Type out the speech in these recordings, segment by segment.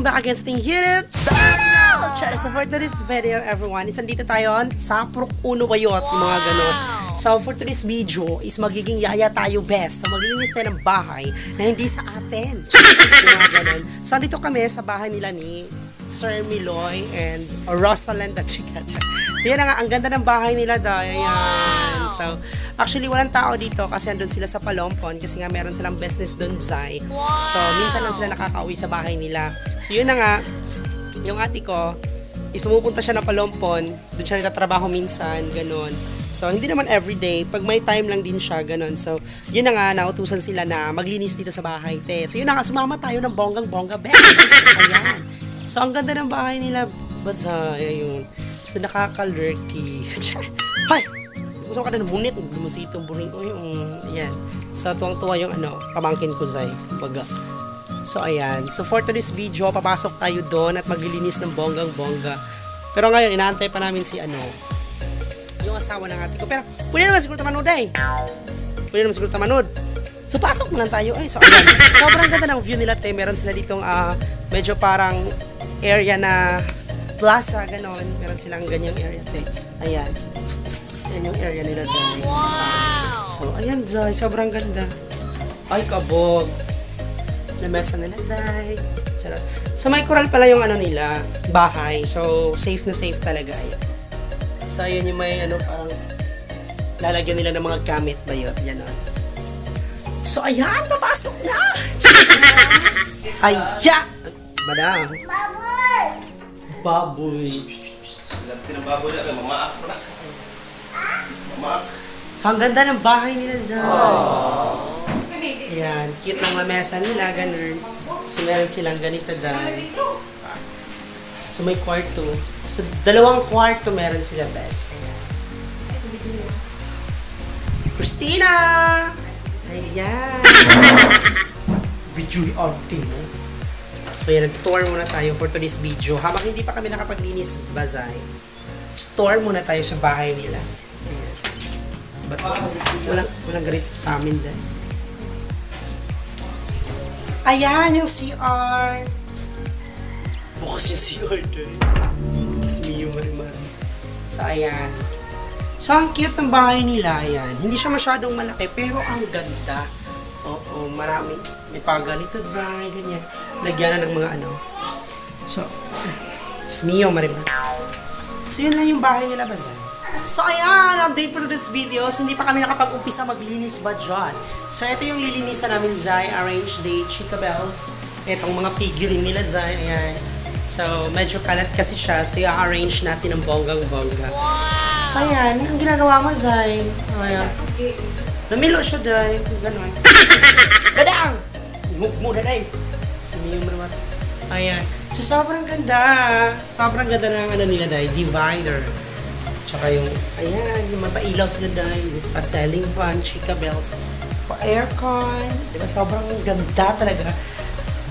welcome back again sa ating YouTube channel! So for today's video, everyone, dito tayo sa Prok Uno Bayot, yung mga ganon. So for today's video is magiging yaya tayo best. So maglilinis tayo ng bahay na hindi sa atin. Yung mga ganon. So dito kami sa bahay nila ni Sir Meloy and Rosalind at Chika. So yan nga, ang ganda ng bahay nila dahil. Wow. So actually walang tao dito kasi andun sila sa Palompon kasi nga meron silang business doon, Zay. Wow. So minsan lang sila nakakauwi sa bahay nila. So yun na nga, yung ate ko is pumupunta siya ng Palompon, doon siya nagtatrabaho minsan, ganun. So hindi naman everyday, pag may time lang din siya, ganun. So yun na nga, nautusan sila na maglinis dito sa bahay, te. So yun na nga, sumama tayo ng bonggang-bongga, best. Ayan. So ang ganda ng bahay nila, Bazaya yun. So nakaka-lurky. Hay! Gusto ka na ng bunit, lumusito ang buring. Ayan. So tuwang-tuwa yung pamangkin ko, Zay. Baga. So ayan. So for today's video, papasok tayo doon at maglilinis ng bonggang-bongga. Pero ngayon, inaantay pa namin si yung asawa ng ate ko. Pero pwede naman siguro tamanood Pwede naman siguro tamanood. So pasok na lang tayo. So ayan. Sobrang ganda ng view nila, te. Meron sila ditong medyo parang area na plaza, ganon. Meron silang ganyang area, te. Ayan. Yan yung area nila, Zay. Wow! So ayan, Zay. Sobrang ganda. Ay, kabog. Lamesa nila, Zay. So may coral pala yung nila, bahay. So safe na safe talaga. Ayan. So yun yung may parang lalagyan nila ng mga gamit ba yun. Ganon. So ayan, papasok na! Ayan! Madam! Baboy! Baboy! Labi ng baboy na, mamaak mo na. Mamaak. So ang ganda ng bahay nila, Zay. Ayan, cute ng lamesa nila, ganun. So meron silang ganito dahil. So may kwarto. So 2 kwarto meron sila, best. Ayan. Christina! Ayan. Video outing mo. So yan, nag-tour muna tayo for today's video. Habang hindi pa kami nakapaglinis, Bazay. So, tour muna tayo sa bahay nila. Ayan. Ba't walang ganito sa amin dahil. Ayan, yung CR. Bukas yung CR dahil. Just me yung marimari. So ayan. So, ang cute ng bahay nila, ayan. Hindi siya masyadong malaki, pero ang ganda. Oo, marami. May paganito dyan, ganyan. Lagyan na ng mga So, Mio, marimar. So, yun lang yung bahay nila, Bazay. So, ayan, update for this video. So, hindi pa kami nakapag-umpisa maglinis ba dyan. So, ito yung lilinisan namin, Zay. Arrange the Chica Bells. Itong mga figurine nila, Zay. Ayan. So, medyo kalat kasi siya. So, i-arrange natin ng bonggang-bongga. Wow! So, ayan. Ang ginagawa mo, Zay. Ayan. Namilo siya, Day. Ganon. Dadang! Move mo, Day. Sumiyo mo naman. Ayan. So, sobrang ganda. Sobrang ganda ng nila, Day. Divider. Tsaka yung, ayan, yung mapailaw sila, Day. Pa-selling fan, Chica Bells. Pa-aircon. Diba? Sobrang ganda talaga.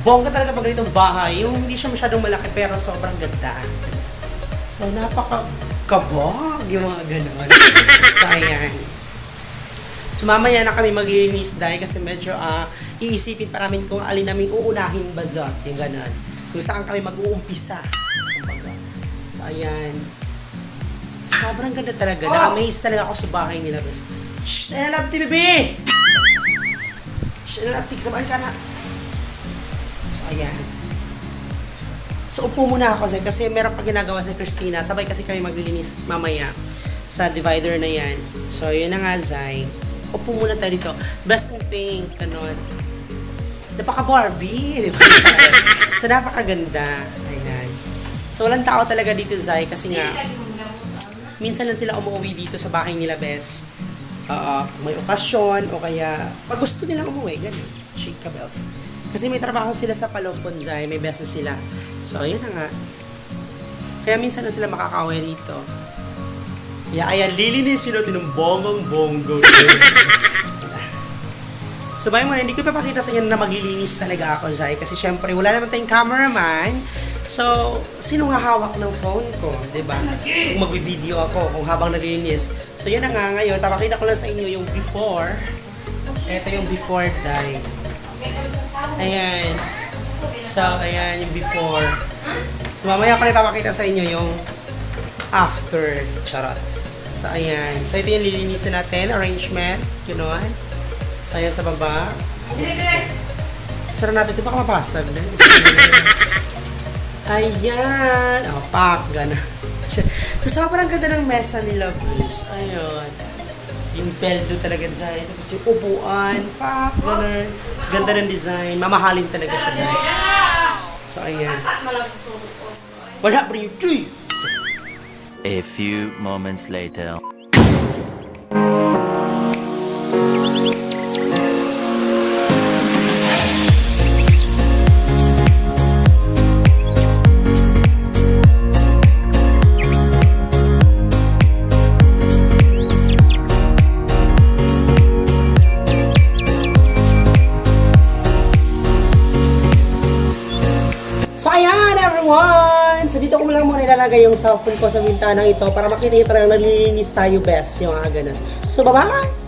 Bongga talaga pag ganitong bahay. Yung hindi siya masyadong malaki pero sobrang ganda. So, napaka-kabog yung mga gano'n. So, ayan. So, mamaya na kami maglilinis dahil kasi medyo iisipin pa namin kung alin namin uunahin ba zot. Yung gano'n. Kung saan kami mag-uumpisa. So, ayan. Sobrang ganda talaga. Na-amaze talaga ako sa bahay nila. Shhh! Nalapti, bebe! Shhh! Nalapti, sabahan ka na. Ayan. So, upo muna ako, Zay, kasi meron pa ginagawa si Christina. Sabay kasi kami maglilinis mamaya sa divider na yan. So, yun na nga, Zay. Upo muna tayo dito. Best in pink, kanon. Napaka-Barbie, di ba? So, napakaganda. Ayan. So, walang tao talaga dito, Zay, kasi nga, minsan lang sila umuwi dito sa bahay nila, Bes. May okasyon, o kaya, pag gusto nilang umuwi, ganun. Chica Bells. Kasi may trabaho sila sa Palompon, Zay. May beses sila. So, yun na nga. Kaya minsan na sila makakaway dito. Yaya, lilinis sila ng bonggang-bonggang. So, bayo mo na, hindi ko papakita sa inyo na maglilinis talaga ako, Zay. Kasi syempre, wala naman tayong cameraman. So, sino nga hawak ng phone ko? Diba? Kung mag-video ako, kung habang naglilinis. So, yun na nga ngayon. Papakita ko lang sa inyo yung before. Ito yung before, Day. Ayan. So, ayan yung before. So, mamaya ko na ipapakita sa inyo yung after. Charot. So, ayan. So, ito yung lilinisin natin. Arrangement. Ganoon. So, ayan sa baba. Sara natin. Ito baka mapasag na. Ayan. O, pak. Gano'n. So, sobrang ganda ng mesa nila, please. Ayun. Yung beldo talaga design. Tapos yung upuan. Pak. Gano'n. Ganda ng design. Mamahalin talaga siya. So, ayan. Wala pa rin yung tree. A few moments later. So, ayan everyone! So, dito ko lang muna ilalagay yung cellphone ko sa bintanang ito para makikita lang nalilinis tayo best yung mga ganun. So, bye-bye!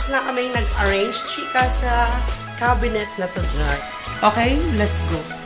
tapos na kami nag-arrange, chika, sa cabinet na to dyan. Okay, let's go.